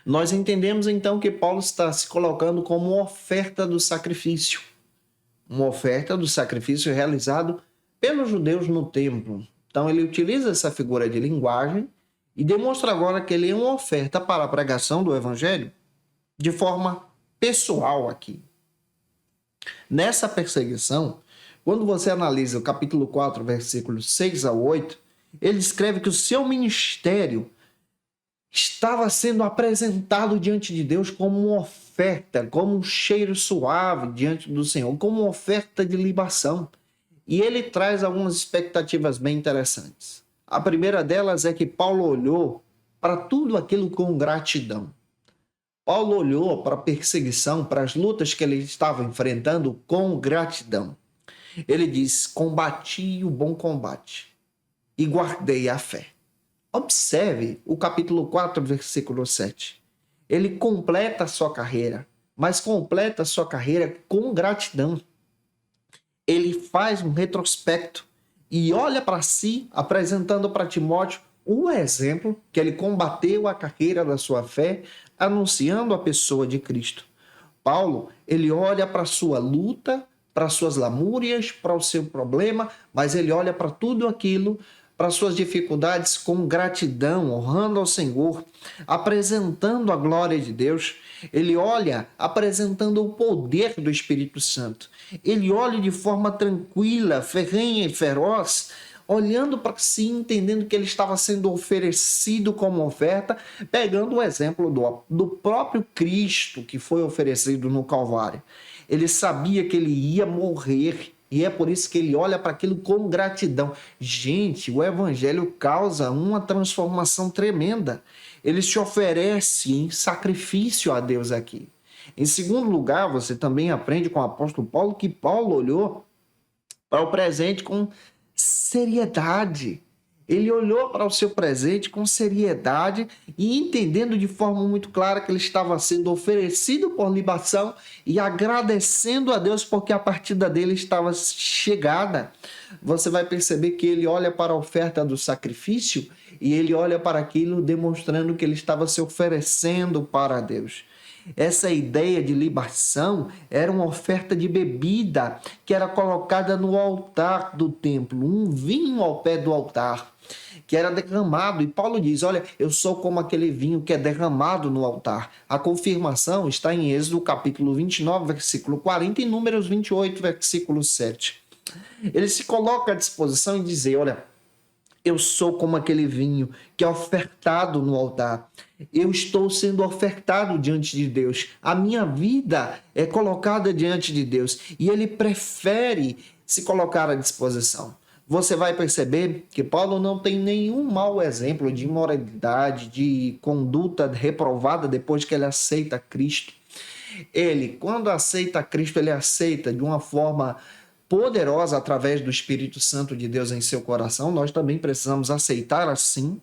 nós entendemos então que Paulo está se colocando como uma oferta do sacrifício. Uma oferta do sacrifício realizado pelos judeus no templo. Então ele utiliza essa figura de linguagem e demonstra agora que ele é uma oferta para a pregação do evangelho de forma pessoal aqui. Nessa perseguição, quando você analisa o capítulo 4, versículos 6 a 8, ele escreve que o seu ministério estava sendo apresentado diante de Deus como uma oferta, como um cheiro suave diante do Senhor, como uma oferta de libação. E ele traz algumas expectativas bem interessantes. A primeira delas é que Paulo olhou para tudo aquilo com gratidão. Paulo olhou para a perseguição, para as lutas que ele estava enfrentando com gratidão. Ele diz: combati o bom combate e guardei a fé. Observe o capítulo 4, versículo 7. Ele completa a sua carreira, mas completa a sua carreira com gratidão. Ele faz um retrospecto e olha para si, apresentando para Timóteo um exemplo que ele combateu a carreira da sua fé, anunciando a pessoa de Cristo. Paulo, ele olha para a sua luta, para as suas lamúrias, para o seu problema, mas ele olha para tudo aquilo, para as suas dificuldades com gratidão, honrando ao Senhor, apresentando a glória de Deus. Ele olha apresentando o poder do Espírito Santo. Ele olha de forma tranquila, ferrenha e feroz, olhando para si, entendendo que ele estava sendo oferecido como oferta, pegando o exemplo do próprio Cristo que foi oferecido no Calvário. Ele sabia que ele ia morrer e é por isso que ele olha para aquilo com gratidão. Gente, o Evangelho causa uma transformação tremenda. Ele se oferece em sacrifício a Deus aqui. Em segundo lugar, você também aprende com o apóstolo Paulo que Paulo olhou para o presente com seriedade. Ele olhou para o seu presente com seriedade e entendendo de forma muito clara que ele estava sendo oferecido por libação e agradecendo a Deus porque a partida dele estava chegada. Você vai perceber que ele olha para a oferta do sacrifício e ele olha para aquilo demonstrando que ele estava se oferecendo para Deus. Essa ideia de libação era uma oferta de bebida que era colocada no altar do templo, um vinho ao pé do altar, que era derramado. E Paulo diz, olha, eu sou como aquele vinho que é derramado no altar. A confirmação está em Êxodo capítulo 29, versículo 40 e Números 28, versículo 7. Ele se coloca à disposição e diz, olha, eu sou como aquele vinho que é ofertado no altar. Eu estou sendo ofertado diante de Deus. A minha vida é colocada diante de Deus. E ele prefere se colocar à disposição. Você vai perceber que Paulo não tem nenhum mau exemplo de imoralidade, de conduta reprovada depois que ele aceita Cristo. Ele, quando aceita Cristo, ele aceita de uma forma poderosa através do Espírito Santo de Deus em seu coração. Nós também precisamos aceitar assim.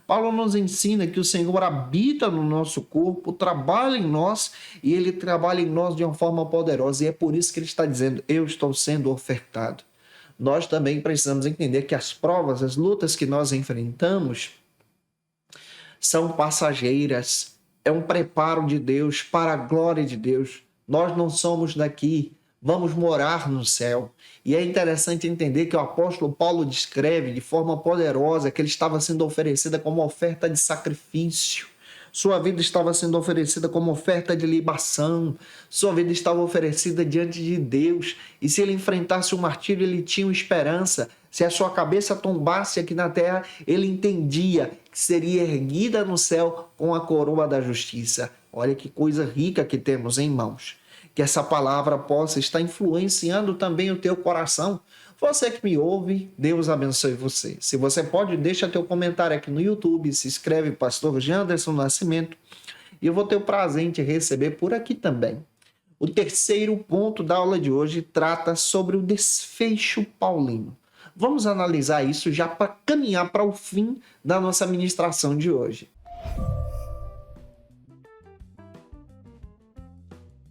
Paulo nos ensina que o Senhor habita no nosso corpo, trabalha em nós e ele trabalha em nós de uma forma poderosa. E é por isso que ele está dizendo, eu estou sendo ofertado. Nós também precisamos entender que as provas, as lutas que nós enfrentamos são passageiras. É um preparo de Deus para a glória de Deus. Nós não somos daqui. Vamos morar no céu. E é interessante entender que o apóstolo Paulo descreve de forma poderosa que ele estava sendo oferecida como oferta de sacrifício. Sua vida estava sendo oferecida como oferta de libação. Sua vida estava oferecida diante de Deus. E se ele enfrentasse o martírio, ele tinha uma esperança. Se a sua cabeça tombasse aqui na terra, ele entendia que seria erguida no céu com a coroa da justiça. Olha que coisa rica que temos em mãos. Que essa palavra possa estar influenciando também o teu coração. Você que me ouve, Deus abençoe você. Se você pode, deixa teu comentário aqui no YouTube, se inscreve Pastor Janderson Nascimento e eu vou ter o prazer em te receber por aqui também. O terceiro ponto da aula de hoje trata sobre o desfecho paulino. Vamos analisar isso já para caminhar para o fim da nossa ministração de hoje.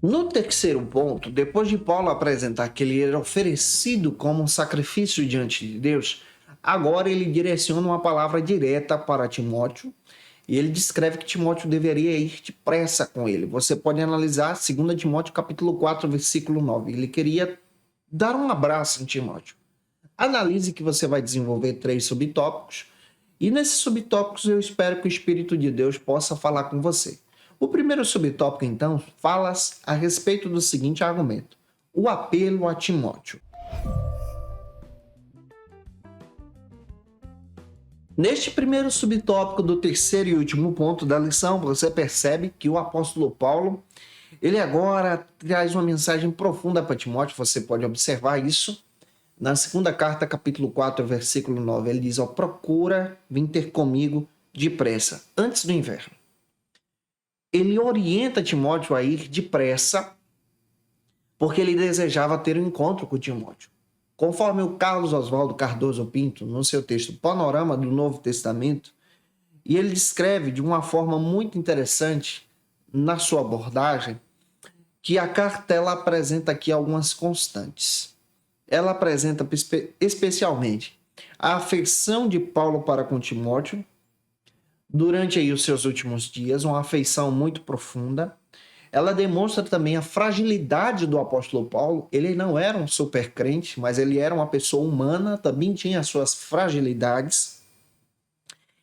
No terceiro ponto, depois de Paulo apresentar que ele era oferecido como um sacrifício diante de Deus, agora ele direciona uma palavra direta para Timóteo e ele descreve que Timóteo deveria ir depressa com ele. Você pode analisar 2 Timóteo capítulo 4, versículo 9. Ele queria dar um abraço em Timóteo. Analise que você vai desenvolver 3 subtópicos e nesses subtópicos eu espero que o Espírito de Deus possa falar com você. O primeiro subtópico, então, fala a respeito do seguinte argumento: o apelo a Timóteo. Neste primeiro subtópico do terceiro e último ponto da lição, você percebe que o apóstolo Paulo, ele agora traz uma mensagem profunda para Timóteo. Você pode observar isso na segunda carta, capítulo 4, versículo 9. Ele diz, procura vir ter comigo depressa, antes do inverno. Ele orienta Timóteo a ir depressa, porque ele desejava ter um encontro com Timóteo. Conforme o Carlos Oswaldo Cardoso Pinto, no seu texto Panorama do Novo Testamento, e ele descreve de uma forma muito interessante, na sua abordagem, que a carta ela apresenta aqui algumas constantes. Ela apresenta especialmente a afeição de Paulo para com Timóteo, durante aí os seus últimos dias, uma afeição muito profunda. Ela demonstra também a fragilidade do apóstolo Paulo. Ele não era um super crente, mas ele era uma pessoa humana, também tinha as suas fragilidades.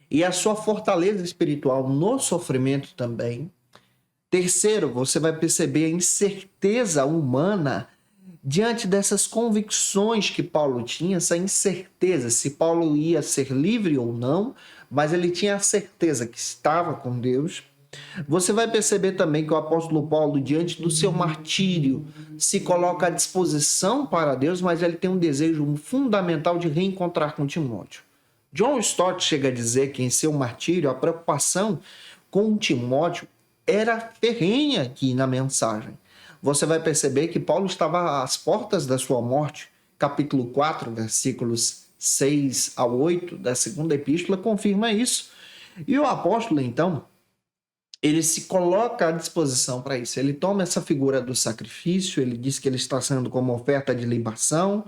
E a sua fortaleza espiritual no sofrimento também. Terceiro, você vai perceber a incerteza humana diante dessas convicções que Paulo tinha, essa incerteza se Paulo ia ser livre ou não, mas ele tinha a certeza que estava com Deus. Você vai perceber também que o apóstolo Paulo, diante do seu martírio, se coloca à disposição para Deus, mas ele tem um desejo fundamental de reencontrar com Timóteo. John Stott chega a dizer que em seu martírio a preocupação com Timóteo era ferrenha aqui na mensagem. Você vai perceber que Paulo estava às portas da sua morte, capítulo 4, versículos 6 ao 8 da segunda epístola confirma isso. E o apóstolo, então, ele se coloca à disposição para isso. Ele toma essa figura do sacrifício, ele diz que ele está sendo como oferta de libação,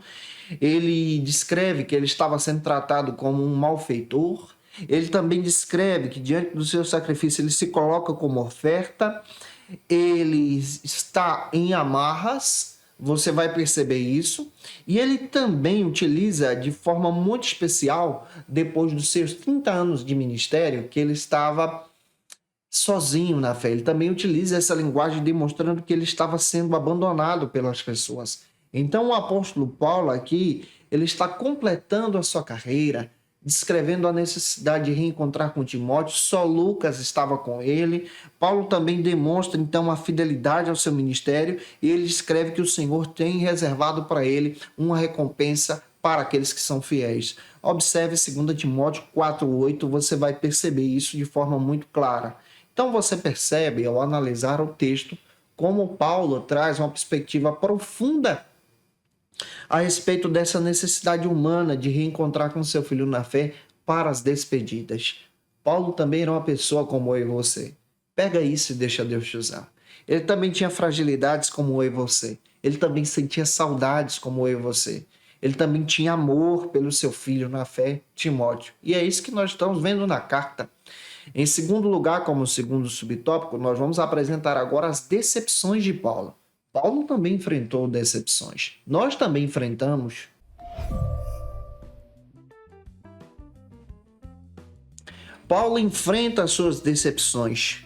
ele descreve que ele estava sendo tratado como um malfeitor, ele também descreve que diante do seu sacrifício ele se coloca como oferta, ele está em amarras, você vai perceber isso, e ele também utiliza de forma muito especial, depois dos seus 30 anos de ministério, que ele estava sozinho na fé. Ele também utiliza essa linguagem demonstrando que ele estava sendo abandonado pelas pessoas. Então o apóstolo Paulo aqui, ele está completando a sua carreira, descrevendo a necessidade de reencontrar com Timóteo. Só Lucas estava com ele. Paulo também demonstra então a fidelidade ao seu ministério e ele escreve que o Senhor tem reservado para ele uma recompensa para aqueles que são fiéis. Observe 2 Timóteo 4:8, você vai perceber isso de forma muito clara. Então você percebe, ao analisar o texto, como Paulo traz uma perspectiva profunda a respeito dessa necessidade humana de reencontrar com seu filho na fé para as despedidas. Paulo também era uma pessoa como eu e você. Pega isso e deixa Deus te usar. Ele também tinha fragilidades como eu e você. Ele também sentia saudades como eu e você. Ele também tinha amor pelo seu filho na fé, Timóteo. E é isso que nós estamos vendo na carta. Em segundo lugar, como segundo subtópico, nós vamos apresentar agora as decepções de Paulo. Paulo também enfrentou decepções. Nós também enfrentamos. Paulo enfrenta as suas decepções.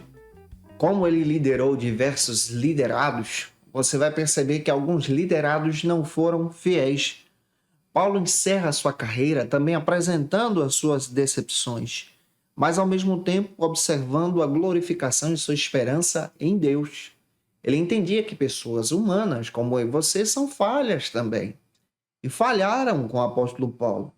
Como ele liderou diversos liderados, você vai perceber que alguns liderados não foram fiéis. Paulo encerra a sua carreira também apresentando as suas decepções, mas ao mesmo tempo observando a glorificação e sua esperança em Deus. Ele entendia que pessoas humanas, como eu e você, são falhas também. E falharam com o apóstolo Paulo.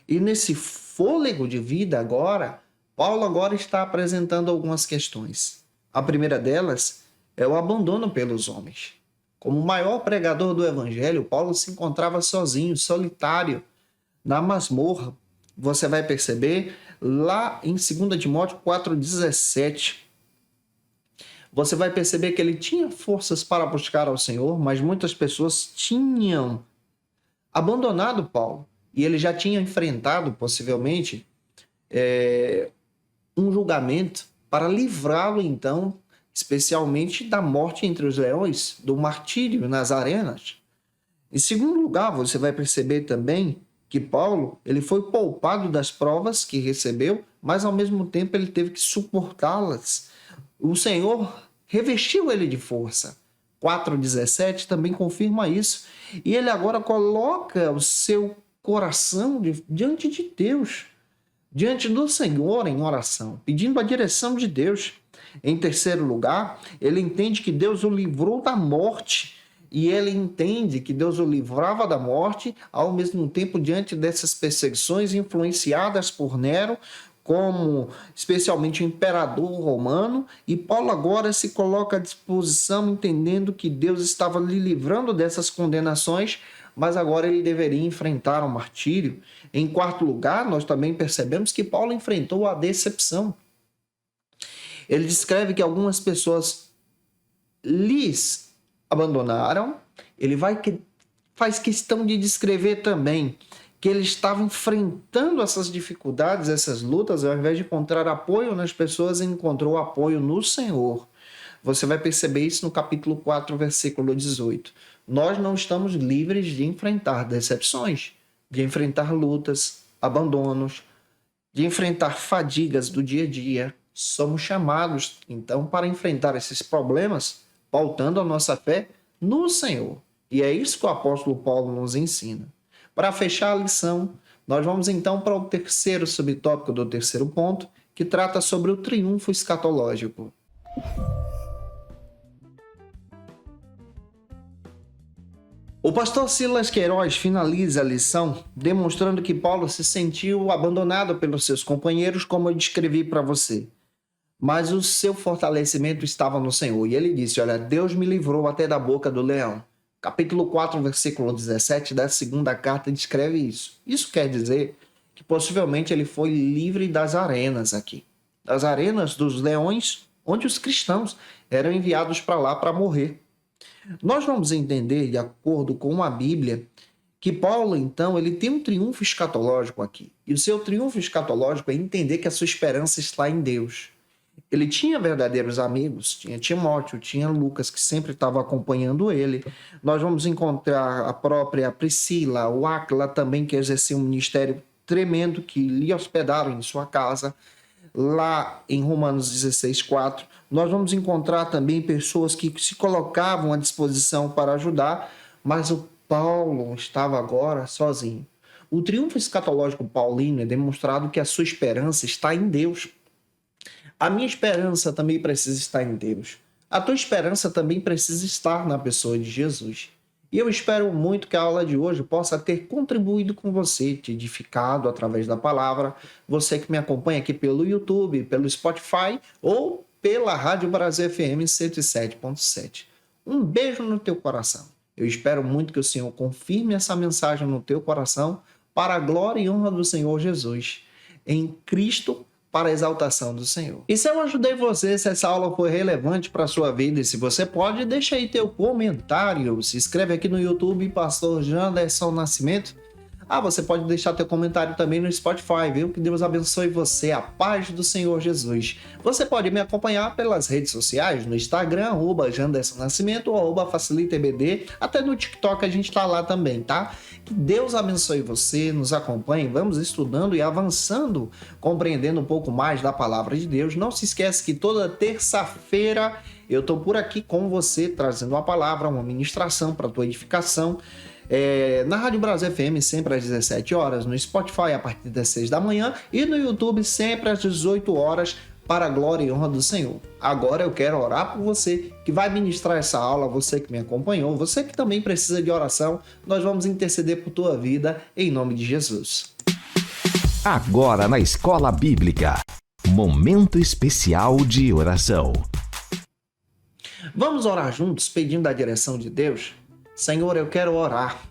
E nesse fôlego de vida agora, Paulo agora está apresentando algumas questões. A primeira delas é o abandono pelos homens. Como o maior pregador do evangelho, Paulo se encontrava sozinho, solitário, na masmorra. Você vai perceber lá em 2 Timóteo 4,17. Você vai perceber que ele tinha forças para buscar ao Senhor, mas muitas pessoas tinham abandonado Paulo. E ele já tinha enfrentado, possivelmente, um julgamento para livrá-lo, então, especialmente da morte entre os leões, do martírio nas arenas. Em segundo lugar, você vai perceber também que Paulo ele foi poupado das provas que recebeu, mas ao mesmo tempo ele teve que suportá-las. O Senhor revestiu ele de força. 4,17 também confirma isso. E ele agora coloca o seu coração diante de Deus, diante do Senhor em oração, pedindo a direção de Deus. Em terceiro lugar, ele entende que Deus o livrou da morte. E ele entende que Deus o livrava da morte, ao mesmo tempo diante dessas perseguições influenciadas por Nero, como especialmente o imperador romano, e Paulo agora se coloca à disposição, entendendo que Deus estava lhe livrando dessas condenações, mas agora ele deveria enfrentar o martírio. Em quarto lugar, nós também percebemos que Paulo enfrentou a decepção. Ele descreve que algumas pessoas lhes abandonaram. Ele faz questão de descrever também que ele estava enfrentando essas dificuldades, essas lutas, ao invés de encontrar apoio nas pessoas, ele encontrou apoio no Senhor. Você vai perceber isso no capítulo 4, versículo 18. Nós não estamos livres de enfrentar decepções, de enfrentar lutas, abandonos, de enfrentar fadigas do dia a dia. Somos chamados, então, para enfrentar esses problemas, pautando a nossa fé no Senhor. E é isso que o apóstolo Paulo nos ensina. Para fechar a lição, nós vamos então para o terceiro subtópico do terceiro ponto, que trata sobre o triunfo escatológico. O pastor Silas Queiroz finaliza a lição demonstrando que Paulo se sentiu abandonado pelos seus companheiros, como eu descrevi para você. Mas o seu fortalecimento estava no Senhor. E ele disse, olha, Deus me livrou até da boca do leão. Capítulo 4, versículo 17 da segunda carta descreve isso. Isso quer dizer que possivelmente ele foi livre das arenas aqui. Das arenas dos leões, onde os cristãos eram enviados para lá para morrer. Nós vamos entender, de acordo com a Bíblia, que Paulo, então, ele tem um triunfo escatológico aqui. E o seu triunfo escatológico é entender que a sua esperança está em Deus. Ele tinha verdadeiros amigos, tinha Timóteo, tinha Lucas, que sempre estava acompanhando ele. Nós vamos encontrar a própria Priscila, o Áquila também, que exercia um ministério tremendo, que lhe hospedaram em sua casa. Lá em Romanos 16:4, nós vamos encontrar também pessoas que se colocavam à disposição para ajudar, mas o Paulo estava agora sozinho. O triunfo escatológico paulino é demonstrado que a sua esperança está em Deus. A minha esperança também precisa estar em Deus. A tua esperança também precisa estar na pessoa de Jesus. E eu espero muito que a aula de hoje possa ter contribuído com você, te edificado através da palavra. Você que me acompanha aqui pelo YouTube, pelo Spotify ou pela Rádio Brasil FM 107.7. Um beijo no teu coração. Eu espero muito que o Senhor confirme essa mensagem no teu coração para a glória e honra do Senhor Jesus. Em Cristo, para a exaltação do Senhor. E se eu ajudei você, se essa aula foi relevante para a sua vida, e se você pode, deixa aí teu comentário. Se inscreve aqui no YouTube, Pastor Janderson Nascimento. Você pode deixar teu comentário também no Spotify, viu? Que Deus abençoe você, a paz do Senhor Jesus. Você pode me acompanhar pelas redes sociais, no Instagram, @Janderson Nascimento, @FacilitaEBD, até no TikTok a gente tá lá também, tá? Que Deus abençoe você, nos acompanhe, vamos estudando e avançando, compreendendo um pouco mais da palavra de Deus. Não se esquece que toda terça-feira eu tô por aqui com você, trazendo uma palavra, uma ministração para tua edificação. Na Rádio Brasil FM sempre às 17 horas, no Spotify a partir das 6 da manhã e no YouTube sempre às 18 horas para a glória e honra do Senhor. Agora eu quero orar por você que vai ministrar essa aula, você que me acompanhou, você que também precisa de oração, nós vamos interceder por tua vida em nome de Jesus. Agora na Escola Bíblica, momento especial de oração. Vamos orar juntos pedindo a direção de Deus? Senhor, eu quero orar,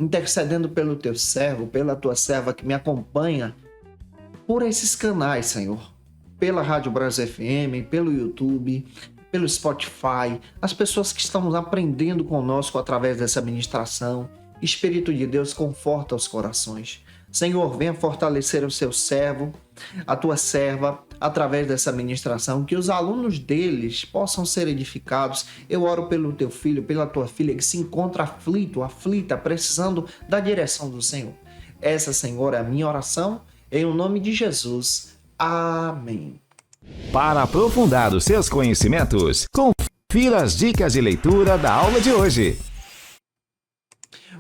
intercedendo pelo teu servo, pela tua serva que me acompanha, por esses canais, Senhor, pela Rádio Brasil FM, pelo YouTube, pelo Spotify, as pessoas que estão aprendendo conosco através dessa ministração. Espírito de Deus, conforta os corações. Senhor, venha fortalecer o seu servo, a tua serva, através dessa ministração, que os alunos deles possam ser edificados. Eu oro pelo teu filho, pela tua filha, que se encontra aflito, aflita, precisando da direção do Senhor. Essa, Senhor, é a minha oração, em nome de Jesus. Amém. Para aprofundar os seus conhecimentos, confira as dicas de leitura da aula de hoje.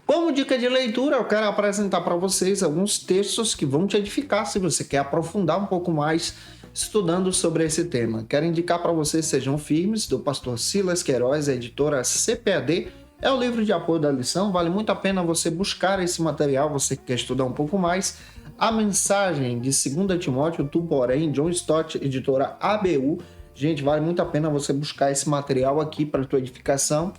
Como dica de leitura, eu quero apresentar para vocês alguns textos que vão te edificar se você quer aprofundar um pouco mais estudando sobre esse tema. Quero indicar para vocês Sejam Firmes, do pastor Silas Queiroz, a editora CPAD. É o livro de apoio da lição, vale muito a pena você buscar esse material, você que quer estudar um pouco mais. A Mensagem de 2 Timóteo, Tu Porém, John Stott, editora ABU. Gente, vale muito a pena você buscar esse material aqui para a tua edificação.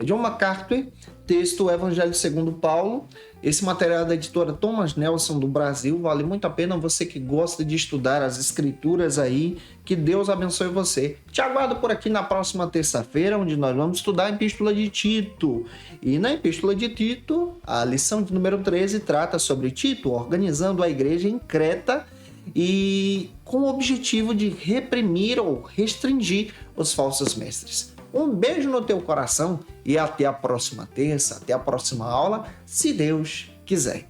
John MacArthur, texto Evangelho segundo Paulo. Esse material é da editora Thomas Nelson do Brasil. Vale muito a pena você que gosta de estudar as escrituras aí. Que Deus abençoe você. Te aguardo por aqui na próxima terça-feira, onde nós vamos estudar a Epístola de Tito. E na Epístola de Tito, a lição de número 13 trata sobre Tito organizando a igreja em Creta e com o objetivo de reprimir ou restringir os falsos mestres. Um beijo no teu coração e até a próxima terça, até a próxima aula, se Deus quiser.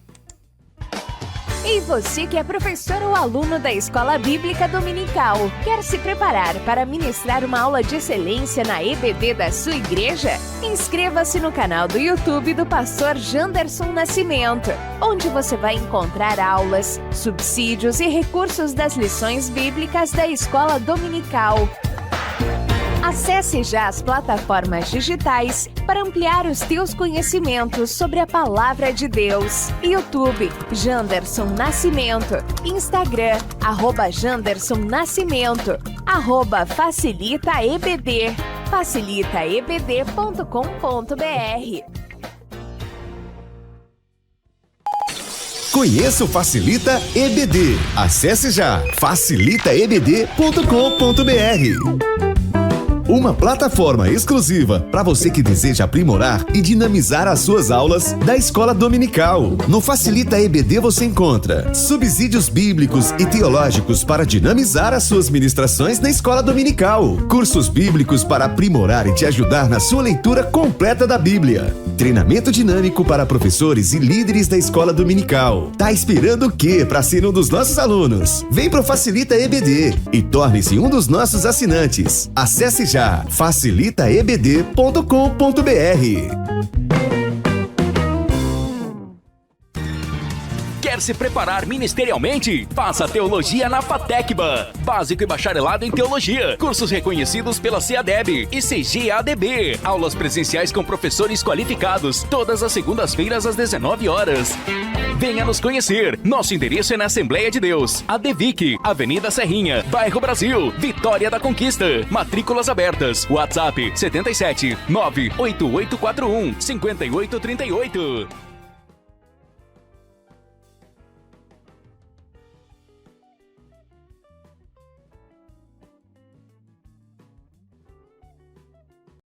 E você que é professor ou aluno da Escola Bíblica Dominical, quer se preparar para ministrar uma aula de excelência na EBD da sua igreja? Inscreva-se no canal do YouTube do pastor Janderson Nascimento, onde você vai encontrar aulas, subsídios e recursos das lições bíblicas da Escola Dominical. Acesse já as plataformas digitais para ampliar os teus conhecimentos sobre a Palavra de Deus. YouTube, Janderson Nascimento. Instagram, @Janderson Nascimento. @FacilitaEBD. facilitaebd.com.br. Conheça o Facilita EBD. Acesse já facilitaebd.com.br. Uma plataforma exclusiva para você que deseja aprimorar e dinamizar as suas aulas da Escola Dominical. No Facilita EBD você encontra subsídios bíblicos e teológicos para dinamizar as suas ministrações na Escola Dominical, cursos bíblicos para aprimorar e te ajudar na sua leitura completa da Bíblia, treinamento dinâmico para professores e líderes da Escola Dominical. Tá esperando o quê para ser um dos nossos alunos? Vem pro Facilita EBD e torne-se um dos nossos assinantes. Acesse já facilitaebd.com.br. Quer se preparar ministerialmente? Faça Teologia na FATECBA. Básico e bacharelado em Teologia. Cursos reconhecidos pela CEADEB e CGADB. Aulas presenciais com professores qualificados. Todas as segundas-feiras às 19 horas. Venha nos conhecer. Nosso endereço é na Assembleia de Deus, ADVIC, Avenida Serrinha, Bairro Brasil, Vitória da Conquista. Matrículas abertas. WhatsApp 77 98841 5838.